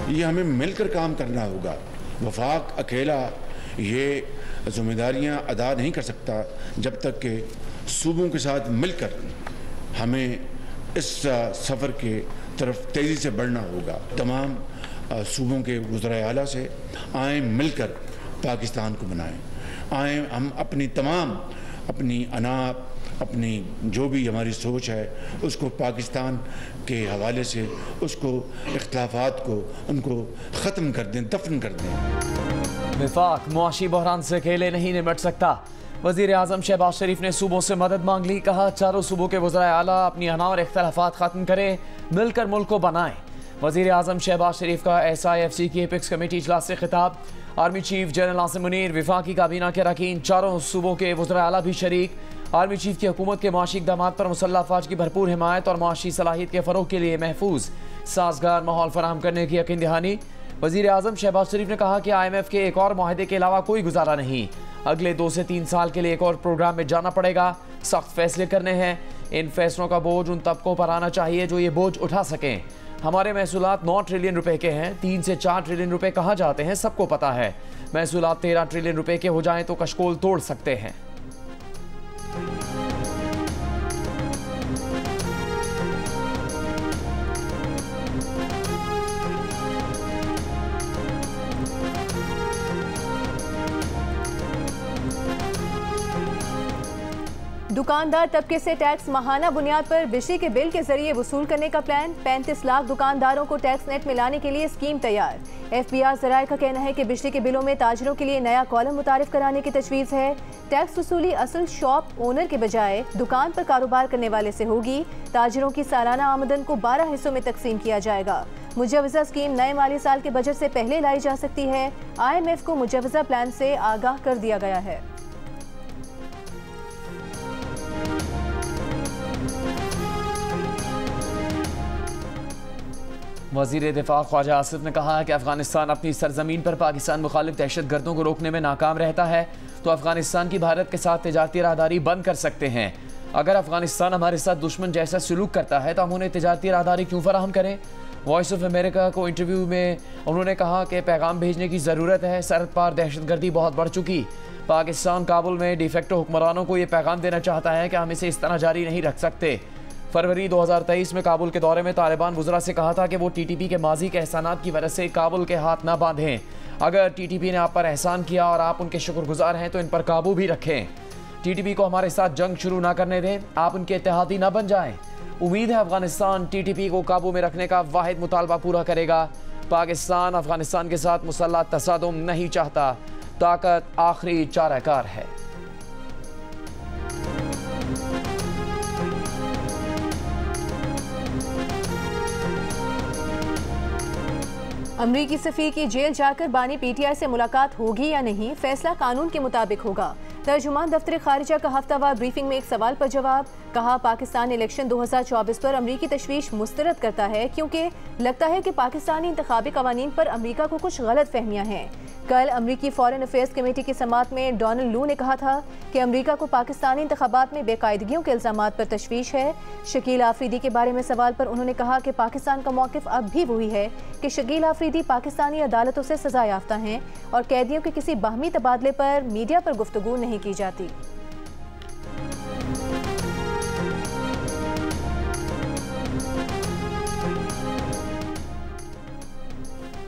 ये हमें मिलकर काम करना होगा। वफाक अकेला ये जिम्मेदारियां अदा नहीं कर सकता जब तक कि सूबों के साथ मिलकर हमें इस सफ़र के तरफ तेज़ी से बढ़ना होगा। तमाम सूबों के वज़राए आला से आएँ मिलकर पाकिस्तान को बनाएं, आएँ हम अपनी अना अपनी जो भी हमारी सोच है उसको पाकिस्तान के हवाले से उसको इख्तिलाफात को उनको ख़त्म कर दें, दफन कर दें। विफाक मुआशी बहरान से अकेले नहीं निपट सकता। वज़ीर आज़म शहबाज शरीफ ने सूबों से मदद मांग ली। कहा चारों सूबों के वज़राए आला अपनी अना और इख्तिलाफात ख़त्म करें, मिलकर मुल्क को बनाएं। वज़ीर आज़म शहबाज शरीफ का SIFC की एपिक्स कमेटी इजलास से खिताब। Army chief general Asim Munir, विफाकी काबीना के अरकान, चारों सूबों के वज़राए आला भी शरीक। आर्मी चीफ की हुकूमत के मुआशी इक़दाम पर मुसल्लह अफ़वाज की भरपूर हिमायत और मुआशी सलाहियत के फ़रोग़ के लिए महफूज साजगार माहौल फराहम करने की यकीन दहानी। वज़ीर आज़म शहबाज शरीफ ने कहा कि IMF के एक और मुआहदे के अलावा कोई गुजारा नहीं। अगले 2 से 3 साल के लिए एक और प्रोग्राम में जाना पड़ेगा। सख्त फैसले करने हैं। इन फैसलों का बोझ उन तबकों पर आना चाहिए जो ये बोझ उठा सकें। हमारे महसूलात 9 ट्रिलियन रुपए के हैं। 3 से 4 ट्रिलियन रुपए कहाँ जाते हैं सबको पता है। महसूलात 13 ट्रिलियन रुपए के हो जाएं तो कशकोल तोड़ सकते हैं। दुकानदार तबके से टैक्स माहाना बुनियाद पर बिजली के बिल के जरिए वसूल करने का प्लान। 35 लाख दुकानदारों को टैक्स नेट में लाने के लिए स्कीम तैयार। FBR ज़राए का कहना है कि बिजली के बिलों में ताजरों के लिए नया कॉलम मुतारिफ कराने की तजवीज़ है। टैक्स वसूली असल शॉप ओनर के बजाय दुकान पर कारोबार करने वाले से होगी। ताजरों की सालाना आमदन को 12 हिस्सों में तकसीम किया जाएगा। मुजवज़ा स्कीम नए माली साल के बजट से पहले लाई जा सकती है। IMF को मुजवज़ा प्लान से आगाह कर दिया गया है। वज़ीर दिफा ख्वाजा आसिफ ने कहा है कि अफगानिस्तान अपनी सरजमीन पर पाकिस्तान मुखालिफ दहशतगर्दों को रोकने में नाकाम रहता है तो अफगानिस्तान की भारत के साथ तिजारती राहदारी बंद कर सकते हैं। अगर अफगानिस्तान हमारे साथ दुश्मन जैसा सलूक करता है तो हम उन्हें तिजारती राहदारी क्यों फराहम करें। वॉइस ऑफ अमेरिका को इंटरव्यू में उन्होंने कहा कि पैगाम भेजने की ज़रूरत है। सरहद पार दहशतगर्दी बहुत बढ़ चुकी। पाकिस्तान काबुल में डिफेक्टो हुक्मरानों को ये पैगाम देना चाहता है कि हम इसे इस तरह जारी नहीं रख सकते। फरवरी 2023 में काबुल के दौरे में तालिबान वज़रा से कहा था कि वो TTP के माजी के एहसानात की वजह से काबुल के हाथ ना बांधें। अगर TTP ने आप पर एहसान किया और आप उनके शुक्रगुजार हैं तो इन पर काबू भी रखें। TTP को हमारे साथ जंग शुरू ना करने दें, आप उनके इत्तेहादी ना बन जाएं। उम्मीद है अफगानिस्तान TTP को काबू में रखने का वाहिद मुतालबा पूरा करेगा। पाकिस्तान अफगानिस्तान के साथ मुसल्लह तसादुम नहीं चाहता। ताकत आखिरी चाराकार है। अमरीकी सफ़ीर की जेल जाकर बानी PTI से मुलाकात होगी या नहीं, फैसला कानून के मुताबिक होगा। तर्जुमान दफ्तर खारिजा का हफ्तावार ब्रीफिंग में एक सवाल पर जवाब। कहा पाकिस्तान इलेक्शन 2024 पर अमरीकी तशवीश मुस्तरद करता है क्योंकि लगता है कि पाकिस्तानी इंतखाबी कवानीन पर अमरीका को कुछ गलत फहमियाँ हैं। कल अमरीकी फॉरेन अफेयर्स कमेटी की समात में डोनाल्ड लू ने कहा था कि अमरीका को पाकिस्तानी इंतखाबात में बेकायदगियों के इल्ज़ामात पर तशवीश है। शकील आफरीदी के बारे में सवाल पर उन्होंने कहा कि पाकिस्तान का मौक़िफ़ अब भी वही है कि शकील आफरीदी पाकिस्तानी अदालतों से सज़ा याफ्ता हैं और कैदियों के किसी बाहमी तबादले पर मीडिया पर गुफ्तगू नहीं की जाती।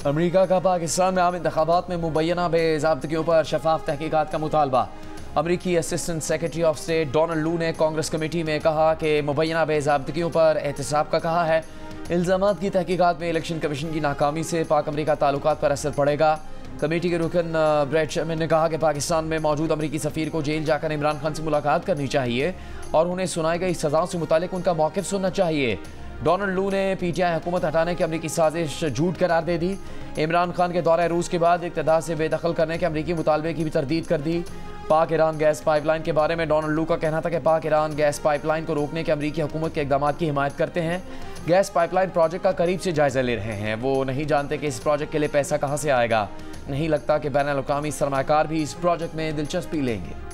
अमरीका का पाकिस्तान में आम इंतखाबात में मुबैना बेज़ाब्तगियों पर शफाफ तहकीकात का मुतालबा। अमरीकी assistant secretary of state Donald लू ने कांग्रेस कमेटी में कहा कि मुबैना बेज़ाब्तगियों पर एहतसाब का कहा है। इल्ज़ामात की तहकीकात में इलेक्शन कमीशन की नाकामी से पाक अमरीका ताल्लुकात पर असर पड़ेगा। कमेटी के रुकन ब्रैड शर्मन ने कहा कि पाकिस्तान में मौजूद अमरीकी सफ़ीर को जेल जाकर इमरान खान से मुलाकात करनी चाहिए और उन्हें सुनाई गई सज़ाओं से मुतालिक उनका मौक़िफ़ सुनना चाहिए। डोनाल्ड लू ने PTI हुकूमत हटाने की अमरीकी साजिश झूठ करार दे दी। इमरान खान के दौरे रूस के बाद इक़्तिदार से बेदखल करने के अमरीकी मुतालबे की भी तरदीद कर दी। पाक ईरान गैस पाइपलाइन के बारे में डोनाल्ड लू का कहना था कि पाक ईरान गैस पाइपलाइन को रोकने के अमरीकी हुकूमत के इक़दाम की हिमायत करते हैं। गैस पाइपलाइन प्रोजेक्ट का करीब से जायज़ा ले रहे हैं। वो नहीं जानते कि इस प्रोजेक्ट के लिए पैसा कहाँ से आएगा। नहीं लगता कि बैनुल-अक़वामी सरमायाकार भी इस प्रोजेक्ट में दिलचस्पी लेंगे।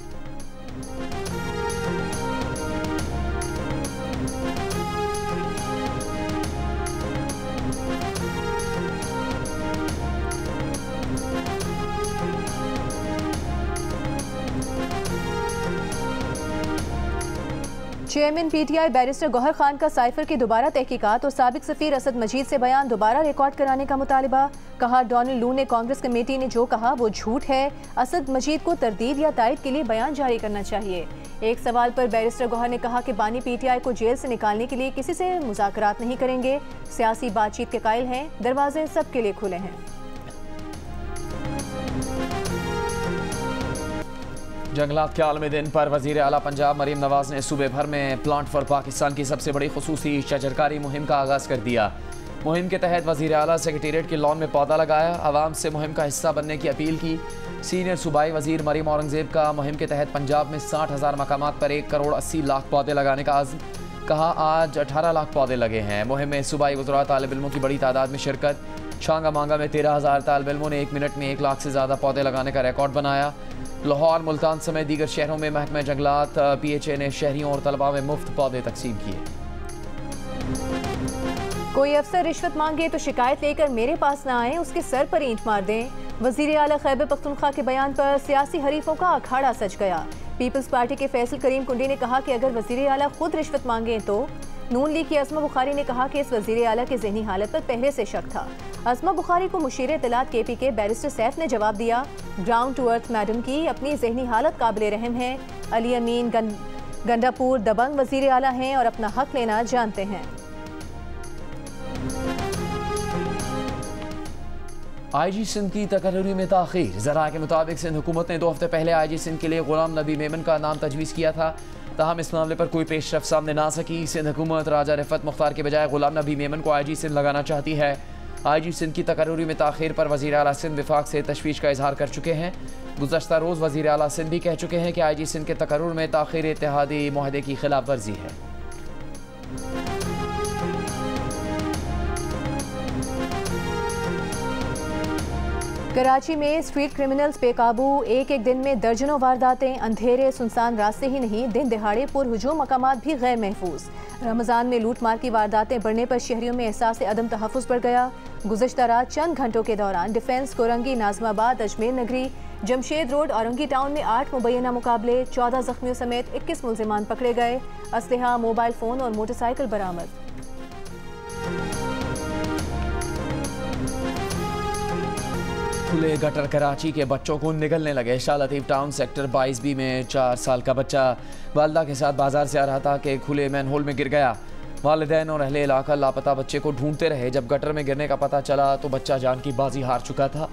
Chairman PTI barrister Gohar Khan का साइफर की दोबारा तहकीकात और साबिक सफीर असद मजीद से बयान दोबारा रिकॉर्ड कराने का मुतालिबा। कहा, डोनाल्ड लू ने कांग्रेस कमेटी ने जो कहा वो झूठ है। असद मजीद को तरदीद या तायद के लिए बयान जारी करना चाहिए। एक सवाल पर बैरिस्टर गौहर ने कहा कि बानी पीटीआई को जेल से निकालने के लिए किसी से मुज़ाकरात नहीं करेंगे। सियासी बातचीत के कायल हैं, दरवाजे सबके लिए खुले हैं। जंगलात के आलमी दिन पर वज़ीर आला पंजाब मरीम नवाज ने सूबे भर में प्लांट फॉर पाकिस्तान की सबसे बड़ी खुसूसी शजरकारी मुहिम का आगाज़ कर दिया। मुहिम के तहत वज़ीर आला सेक्रेटेरिएट के लॉन में पौधा लगाया, आवाम से मुहिम का हिस्सा बनने की अपील की। सीनियर सूबाई वज़ीर मरीम औरंगज़ेब का मुहिम के तहत पंजाब में 60,000 मकामात पर 1 करोड़ 80 लाख पौधे लगाने का आज़्म। कहा, आज 18 लाख पौधे लगे हैं। मुहिम में सूबाई वज़रा तालिब इल्मों की बड़ी तादाद में शिरकत। शांगा मांगा में 13,000 तालिब इल्मों ने 1 मिनट में 1 लाख से ज़्यादा पौधे लगाने का रिकॉर्ड बनाया। लाहौर, मुल्तान समेत दीगर शहरों में महकमा जंगलात PHA ने शहरियों और तलबा में मुफ्त पौधे तकसीम किए। कोई अफसर रिश्वत मांगे तो शिकायत लेकर मेरे पास ना आए, उसके सर पर ईंट मार दें। वज़ीर आला खैबर पख्तूनख्वा के बयान पर सियासी हरीफों का अखाड़ा सज गया। पीपल्स पार्टी के फैसल करीम कुंडी ने कहा कि अगर वज़ीर आला खुद रिश्वत मांगे तो। नून लीग की अस्मा बुखारी ने कहा कि इस वज़ीर आला की ज़हनी हालत पर पहले से शक था। अस्मा बुखारी को मुशीर इत्तलात KP के बैरिस्टर सैफ ने जवाब दिया, ग्राउंड टू अर्थ मैडम की अपनी ज़हनी हालत काबिल रहम है। अली अमीन गंडापुर दबंग वज़ीर आला हैं और अपना हक लेना जानते हैं। IG सिंध की तकर्री में ताख़ीर। ज़रा के मुताबिक सिंध हुकूमत ने 2 हफ्ते पहले IG सिंध के लिए गुलाम नबी मेमन का नाम तजवीज़ किया था, ताहम इस मामले पर कोई पेशरफ सामने ना सकी। सिंध हुकूमत राजा रिफत मुख्तार के बजाय गुलाम नबी मेमन को IG सिंध लगाना चाहती है। IG सिंध की तकर्री में ताख़ीर पर वज़ीर आला सिंध विफाक से तशवीश का इजहार कर चुके हैं। गुज़श्ता रोज़ वज़ीर आला सिंध भी कह चुके हैं कि IG सिंध के तकर्रुर में ताख़ीर इत्तेहादी मुआहदे की खिलाफ वर्जी है। कराची में स्ट्रीट क्रिमिनल्स बेकाबू। एक दिन में दर्जनों वारदातें। अंधेरे सुनसान रास्ते ही नहीं, दिन दिहाड़े पुरहुजूम मकामात भी गैर महफूज। रमज़ान में लूट मार की वारदातें बढ़ने पर शहरियों में एहसास अदम तहफ़्फ़ुज़ बढ़ गया। गुज़श्ता रात चंद घंटों के दौरान डिफेंस, कोरंगी, नाज़माबाद, अजमेर नगरी, जमशेद रोड, औरंगी टाउन में 8 मुबैना मुकाबले, 14 ज़ख्मियों समेत 21 मुल्ज़िमान पकड़े गए। असलहा, मोबाइल फ़ोन और मोटरसाइकिल बरामद। खुले गटर कराची के बच्चों को निगलने लगे। Shah Latif town sector 22B में 4 साल का बच्चा वालदा के साथ बाजार से आ रहा था कि खुले मैन होल में गिर गया। वालिदैन और अहले इलाका लापता बच्चे को ढूंढते रहे। जब गटर में गिरने का पता चला तो बच्चा जान की बाजी हार चुका था।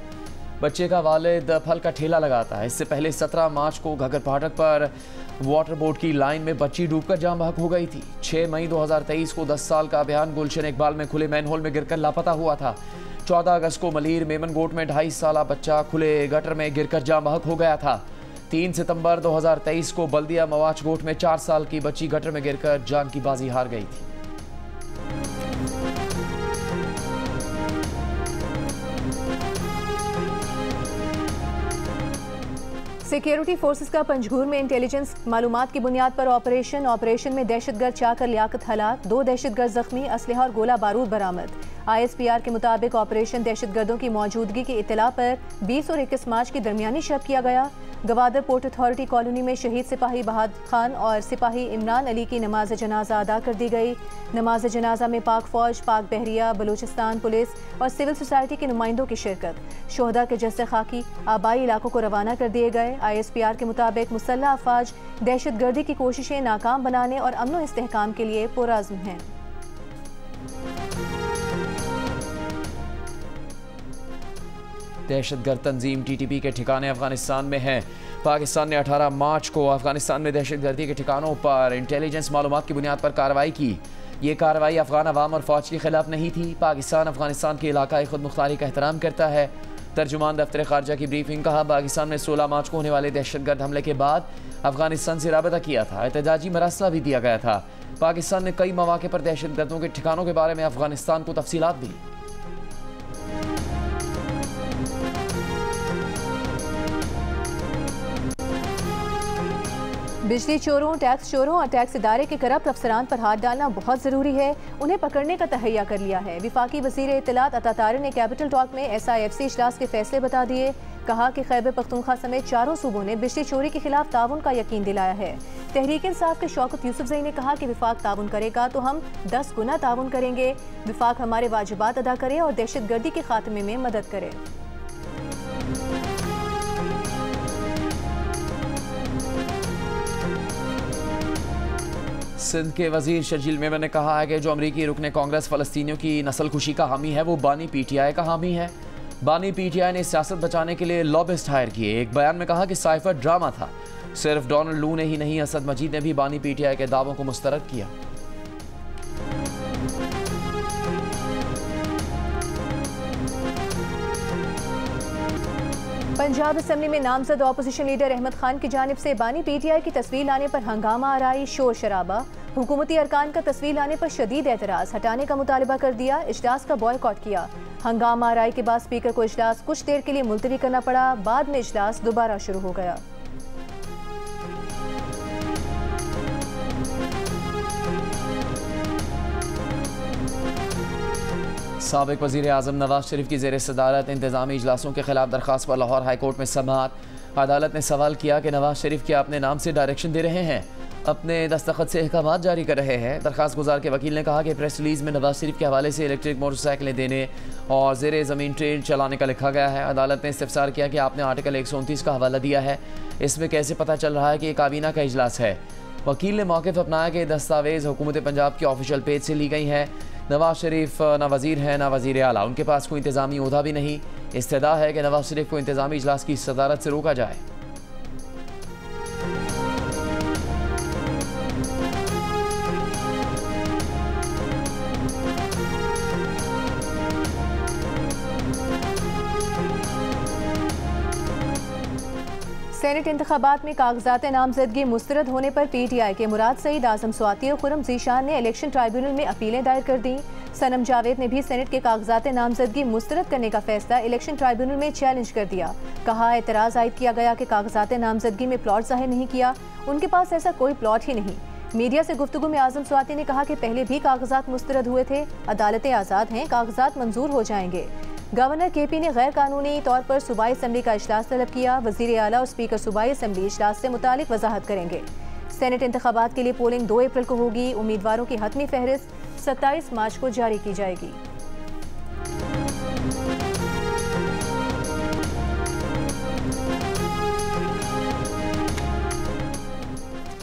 बच्चे का वालिद फल का ठेला लगाता है। इससे पहले 17 मार्च को घगर फाटक पर वाटर बोर्ड की लाइन में बच्ची डूबकर जान बहक हो गई थी। 6 मई 2023 को 10 साल का अभियान गुलशन इकबाल में खुले मैन होल में गिरकर लापता हुआ था। 14 अगस्त को मलीर मेमन गोट में 2.5 साला बच्चा खुले गटर में गिरकर जान बहक हो गया था। 3 सितंबर 2023 को बल्दिया मवाच गोट में 4 साल की बच्ची गटर में गिरकर जान की बाजी हार गई थी। सिक्योरिटी फोर्सेस का पंजगूर में इंटेलिजेंस मालूमात की बुनियाद पर ऑपरेशन में दहशतगर्द चाकर लियाकत हलाक, 2 दहशतगर्द जख्मी, असलहा और गोला बारूद बरामद। ISPR के मुताबिक ऑपरेशन दहशतगर्दों की मौजूदगी की इत्तला पर 20 और 21 मार्च की दरमियानी शब किया गया। गवादर पोर्ट अथॉरिटी कॉलोनी में शहीद सिपाही बहादुर खान और सिपाही इमरान अली की नमाज जनाजा अदा कर दी गई। नमाज जनाजा में पाक फौज, पाक बहरिया, बलूचिस्तान पुलिस और सिविल सोसाइटी के नुमाइंदों की शिरकत। शोहदा के जस्से खाकी आबाई इलाकों को रवाना कर दिए गए। ISPR के मुताबिक मुसल्लह अफवाज दहशतगर्दी की कोशिशें नाकाम बनाने और अमन व इस्तेहकाम के लिए पुरअज़्म हैं। दहशतगर्द तंजीम TTP के ठिकाने अफगानिस्तान में हैं। पाकिस्तान ने 18 मार्च को अफगानिस्तान में दहशतगर्दी के ठिकानों पर इंटेलिजेंस मालूमात की बुनियाद पर कार्रवाई की। ये कार्रवाई अफगान अवाम और फौज के खिलाफ नहीं थी। पाकिस्तान अफगानिस्तान की इलाकाई खुद मुख्तारी का एहतराम करता है। तर्जुमान दफ्तर खारजा की ब्रीफिंग। कहा, पाकिस्तान ने 16 मार्च को होने वाले दहशतगर्द हमले के बाद अफगानिस्तान से राबता किया था। एहतजाजी मरासला भी दिया गया था। पाकिस्तान ने कई मौके पर दहशतगर्दों के ठिकानों के बारे में अफगानिस्तान को तफसीलात दी। बिजली चोरों, टैक्स चोरों और टैक्स इदारे के करप्ट अफसरान पर हाथ डालना बहुत ज़रूरी है। उन्हें पकड़ने का तहैया कर लिया है। वफाकी वज़ीर इत्तलात अता तारिर ने कैपिटल टॉक में SIFC इजलास के फैसले बता दिए। कहा कि खैबर पख्तूनख्वा समेत चारों सूबों ने बिजली चोरी के खिलाफ ताउन का यकीन दिलाया है। तहरीक इंसाफ के शौकत यूसुफजई ने कहा कि विफाक ताउन करेगा तो हम 10 गुना ताउन करेंगे। विफाक हमारे वाजिबात अदा करे और दहशतगर्दी के खात्मे में मदद करे। सिंध के वजीर शर्जील मेमन ने कहा है कि जो अमरीकी रुकने कांग्रेस फ़लस्तीनियों की नस्ल खुशी का हामी है वो बानी PTI का हामी है। बानी PTI ने सियासत बचाने के लिए लॉबिस्ट हायर किए। एक बयान में कहा कि साइफर ड्रामा था। सिर्फ डोनाल्ड लू ने ही नहीं, असद मजीद ने भी बानी PTI के दावों को मुस्तरद किया। पंजाब असेंबली में नामजद ऑपोजिशन लीडर अहमद खान की जानिब से बानी PTI की तस्वीर लाने पर हंगामा आराई, शोर शराबा। हुकूमती अरकान का तस्वीर लाने पर शदीद एतराज़, हटाने का मुतालबा कर दिया। इजलास का बॉयकॉट किया। हंगामा आराई के बाद स्पीकर को इजलास कुछ देर के लिए मुलतवी करना पड़ा। बाद में इजलास दोबारा शुरू हो गया। साबिक वज़ीर आज़म नवाज शरीफ की ज़ेर सदारत इंतज़ामी इजलासों के खिलाफ दरख्वास्त पर लाहौर हाई कोर्ट में समाअत। अदालत ने सवाल किया कि नवाज शरीफ क्या अपने नाम से डायरेक्शन दे रहे हैं, अपने दस्तखत से अहकाम जारी कर रहे हैं। दरख्वास्त गुजार के वकील ने कहा कि प्रेस रिलीज़ में नवाज शरीफ के हवाले से इलेक्ट्रिक मोटरसाइकिलें देने और ज़ेर ज़मीन ट्रेन चलाने का लिखा गया है। अदालत ने इस्तिफ़सार किया कि आपने आर्टिकल 129 का हवाला दिया है, इसमें कैसे पता चल रहा है कि ये काबीना का इजलास है। वकील ने मौक़िफ़ अपनाया कि दस्तावेज़ हुकूमत पंजाब के ऑफिशियल पेज से ली गई हैं। नवाज शरीफ ना वज़ीर हैं ना वज़ीर आला, उनके पास कोई इंतज़ामी ओहदा भी नहीं। इस्तदा है कि नवाज शरीफ को इंतज़ामी इजलास की सदारत से रोका जाए। सेनेट इंतखाबात में कागजात नामजदगी मुस्तरद होने पर PTI के मुराद सईद, आजम स्वाति और खुरम जीशान ने इलेक्शन ट्राइब्यूनल में अपीलें दायर कर दी। सनम जावेद ने भी सेनेट के कागजात नामजदगी मुस्तरद करने का फैसला इलेक्शन ट्राइब्यूनल में चैलेंज कर दिया। कहा एतराज़ आयद किया गया कि कागजात नामजदगी में प्लॉट जाहिर नहीं किया, उनके पास ऐसा कोई प्लॉट ही नहीं। मीडिया से गुफ्तगू में आजम स्वाति ने कहा कि पहले भी कागजात मुस्तरद हुए थे, अदालतें आज़ाद हैं, कागजात मंजूर हो जाएंगे। गवर्नर KP ने गैर कानूनी तौर पर सूबाई असम्बली का इजलास तलब किया। वज़ीर आला और स्पीकर सूबाई असम्बली इजलास से मुतालिक वजाहत करेंगे। सेनेट इंतखाबात के लिए पोलिंग 2 अप्रैल को होगी। उम्मीदवारों की हतमी फहरिस्त 27 मार्च को जारी की जाएगी।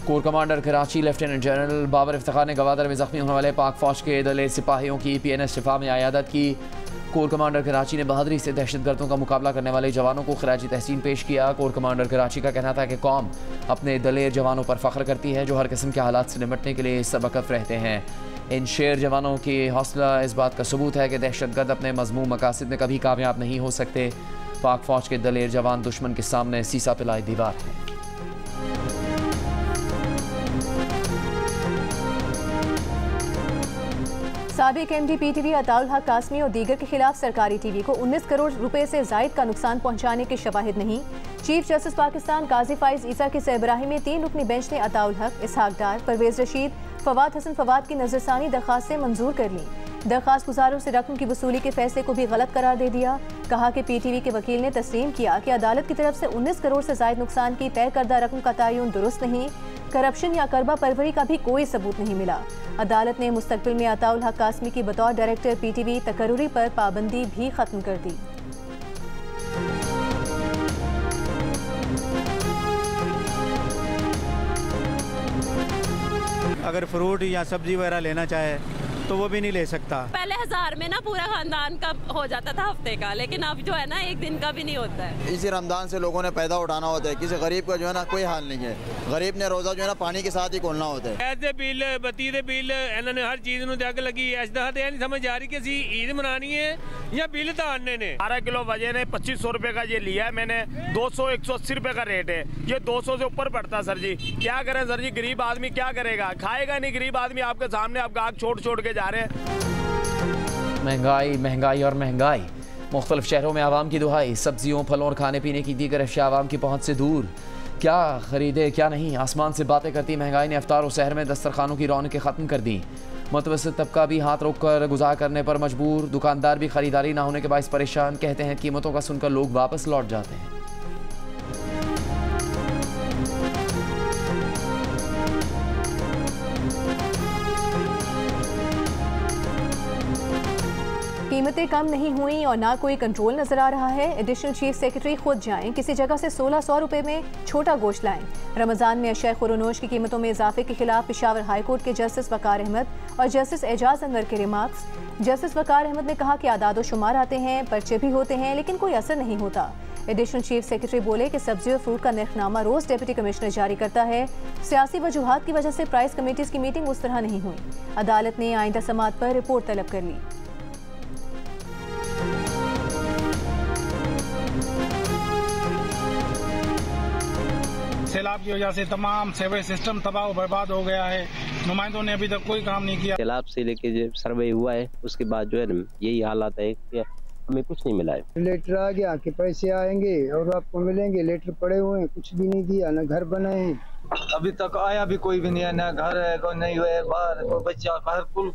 Core commander Karachi lieutenant general Babar Iftikhar ने गवादर में जख्मी होने वाले पाक फौज के दलेर सिपाहियों की PNS शिफा में आयादत की। कोर कमांडर कराची ने बहादुरी से दहशतगर्दों का मुकाबला करने वाले जवानों को खिराजी तहसीन पेश किया। कोर कमांडर कराची का कहना था कि कौम अपने दलेर जवानों पर फख्र करती है जो हर किस्म के हालात से निपटने के लिए सबकत रहते हैं। इन शेर जवानों की हौसला इस बात का सबूत है कि दहशतगर्द अपने मजमूम मकासद में कभी कामयाब नहीं हो सकते। पाक फौज के दलेर जवान दुश्मन के सामने सीसा पिलाई दीवार है। साबिक MD PTV अताउल हक कासमी और दीगर के खिलाफ सरकारी TV को 19 करोड़ रुपए से जायद का नुकसान पहुंचाने के शवाहिद नहीं। चीफ जस्टिस पाकिस्तान काजी फाइज ईसा की सरबराही में 3 रुकनी बेंच ने अताउल हक, इसहाक डार, परवेज रशीद, फवाद हसन फवाद की नजरसानी दरखास्तें मंजूर कर ली। दरखास्त गुजारों से रकम की वसूली के फैसले को भी गलत करार दे दिया। कहा कि PTV के वकील ने तस्लीम किया कि अदालत की तरफ से 19 करोड़ से जायद नुकसान की तय करदा रकम का तयन दुरुस्त नहीं। करप्शन या करबा परवरी का भी कोई सबूत नहीं मिला। अदालत ने मुस्तकबिल में अताउल हक कासमी की बतौर डायरेक्टर PTV तकर्रुरी पर पाबंदी भी खत्म कर दी। अगर फ्रूट या सब्जी वगैरह लेना चाहे तो वो भी नहीं ले सकता। पहले 1000 में ना पूरा खानदान का हो जाता था हफ्ते का, लेकिन अब जो है ना एक दिन का भी नहीं होता है। इसी रमजान से लोगों ने पैदा उठाना होता है, किसी गरीब का जो है ना कोई हाल नहीं है। गरीब ने रोजा जो है ना पानी के साथ ही खोलना होता है। ऐसे बिल बत्ती दे बिल इन्होंने हर चीज ਨੂੰ ਜੱਗ ਲੱਗੀ ਇਸ ਦਾ ਤੇ नहीं समझ आ रही कि ਅਸੀਂ ईद मनानी है या बिल तारने ने। 12 किलो वजन है, 2500 रुपए का ये लिया है मैंने। 200-180 रुपए का रेट है, ये 200 से ऊपर पड़ता सर जी। क्या करें सर जी, गरीब आदमी क्या करेगा, खाएगा नहीं गरीब आदमी। आपके सामने आप गाहक छोड़ के जा रहे हैं। महंगाई महंगाई और महंगाई। मुख्तलिफ शहरों में आवाम की दुहाई। सब्जियों, फलों और खाने पीने की दीगर अशिया आवाम की पहुँच से दूर। क्या खरीदे क्या नहीं, आसमान से बातें करती महंगाई ने अफ्तार और सहर में दस्तरखानों की रौनकें ख़त्म कर दी। मुतवस्सित तबका भी हाथ रोक कर गुजार करने पर मजबूर, दुकानदार भी खरीदारी ना होने के बायस परेशान। कहते हैं कीमतों का सुनकर लोग वापस लौट जाते हैं। कीमतें कम नहीं हुई और ना कोई कंट्रोल नजर आ रहा है। एडिशनल चीफ सेक्रेटरी खुद जाएं, किसी जगह से 1600 रुपए में छोटा गोश्त लाएं। रमजान में अशय खुरोनोश की कीमतों में इजाफे के खिलाफ पेशावर हाई कोर्ट के जस्टिस वकार अहमद और जस्टिस एजाज अनवर के रिमार्क्स। जस्टिस वकार अहमद ने कहा कि आदाद शुमार आते हैं, पर्चे भी होते हैं, लेकिन कोई असर नहीं होता। एडिशनल चीफ सेक्रेटरी बोले कि सब्जी और फ्रूट का नरखनामा रोज डिप्टी कमिश्नर जारी करता है। सियासी वजूहात की वजह से प्राइस कमेटीज की मीटिंग उस तरह नहीं हुई। अदालत ने आइंदा समाअत पर रिपोर्ट तलब कर ली। सैलाब की वजह से तमाम सेवेज सिस्टम तबाह बर्बाद हो गया है। नुमाइंदों ने अभी तक कोई काम नहीं किया। सैलाब से लेके जो सर्वे हुआ है उसके बाद जो है ना यही हालात है कि हमें कुछ नहीं मिला है। लेटर आ गया कि पैसे आएंगे और आपको मिलेंगे, लेटर पड़े हुए हैं, कुछ भी नहीं दिया, न घर बनाए हैं। अभी तक आया भी कोई भी नहीं है, न घर है, कोई नहीं हुए, बाहर कोई बच्चा, बाहर कुल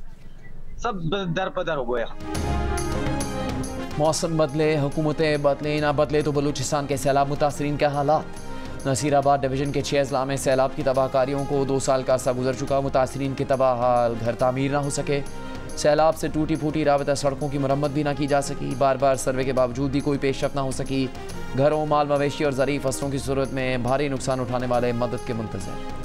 सब दर पदर हो गया। मौसम बदले, हुकूमतें बदले ना बदले तो बलूचिस्तान के सैलाब मुतासरीन के हालात। नसीराबाद डिवीजन के 6 अजला में सैलाब की तबाहकारियों को 2 साल का अरसा गुजर चुका। मुतासरीन के तबाह हाल, घर तामीर ना हो सके। सैलाब से टूटी फूटी राबता सड़कों की मरम्मत भी ना की जा सकी। बार बार सर्वे के बावजूद भी कोई पेशरफ ना हो सकी। घरों, माल मवेशी और ज़रूरी फसलों की सूरत में भारी नुकसान उठाने वाले मदद के मुंतज़िर।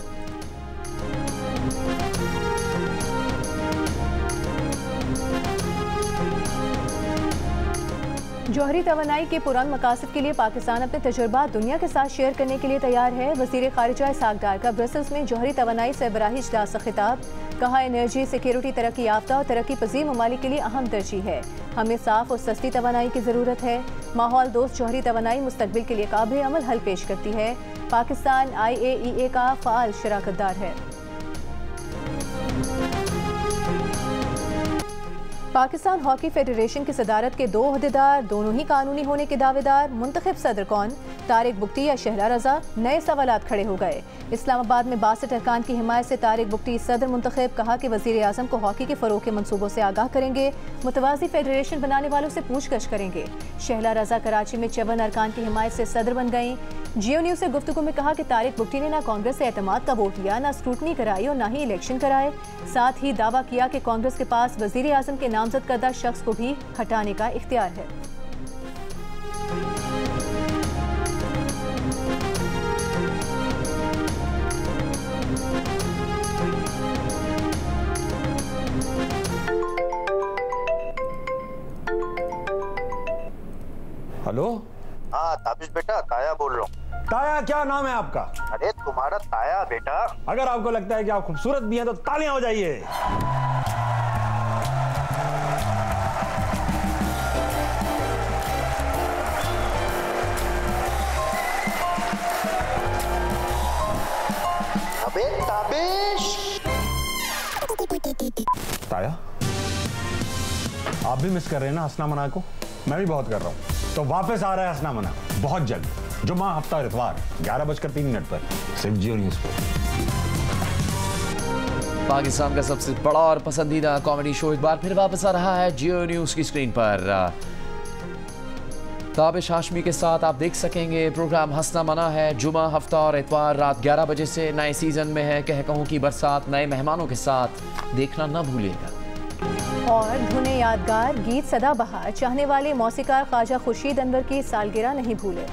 जौहरी तवानाई के पुरान मकासद के लिए पाकिस्तान अपने तजुर्बा दुनिया के साथ शेयर करने के लिए तैयार है। वज़ीर ख़ारिजा इसहाक़ डार का ब्रसल्स में जौहरी तवानाई सरबराही इजलास का खिताब। कहा, एनर्जी सिक्योरिटी तरक्की याफ्ता और तरक्की पज़ीर ममालिक के लिए अहम तरजीह है। हमें साफ और सस्ती तवानाई की ज़रूरत है। माहौल दोस्त जौहरी तवानाई मुस्तक़बिल के लिए काबिल अमल हल पेश करती है। पाकिस्तान IAEA का फ़ाल शराकतदार है। पाकिस्तान हॉकी फेडरेशन की सदारत के 2 ओहदेदार, दोनों ही कानूनी होने के दावेदार। मुंतखब सदर कौन, तारिक बुगटी या शहला रजा? नए सवालात खड़े हो गए। इस्लामाबाद में 62 अरकान की हिमायत से तारिक बुगटी सदर मुंतखब। कहा कि वज़ीर आज़म को हॉकी के फ़रोग़ के मनसूबों से आगाह करेंगे। मुतवाज़ी फेडरेशन बनाने वालों से पूछगछ करेंगे। शहला रजा कराची में 54 अरकान की हिमायत से सदर बन गई। जियो न्यूज़ से गुफ्तगू में कहा कि तारिक बुगटी ने ना कांग्रेस से एतमाद का वोट लिया, ना स्क्रूटनी कराई और ना ही इलेक्शन कराए। साथ ही दावा किया कि कांग्रेस के पास वज़ीर आज़म के नामजद करदा शख्स को भी हटाने का इख्तियार है। हेलो, हाँ ताबिश बेटा, ताया बोल रहा हूँ। ताया? क्या नाम है आपका? अरे तुम्हारा ताया बेटा। अगर आपको लगता है कि आप खूबसूरत भी हैं तो तालियां हो जाइए। अबे ताबिश। ताया, आप भी मिस कर रहे हैं ना हसना मना को? मैं भी बहुत कर रहा हूँ। तो वापस आ रहा है हसना मना बहुत जल्द, जुम्मा, हफ्ता और इतवार 11:03 पर, सिर्फ जियो न्यूज़ पर। पाकिस्तान का सबसे बड़ा और पसंदीदा कॉमेडी शो एक बार फिर वापस आ रहा है जियो न्यूज़ की स्क्रीन पर। ताबिश हाशमी के साथ आप देख सकेंगे। प्रोग्राम हंसना मना है, जुमा, हफ्ता और इतवार रात 11 बजे से। नए सीजन में है कह कहूँ की बरसात, नए मेहमानों के साथ देखना न भूलिएगा। और धुने यादगार गीत सदाबहार, चाहने वाले मौसीकार ख्वाजा खुर्शीद अनवर की सालगिरह नहीं भूले।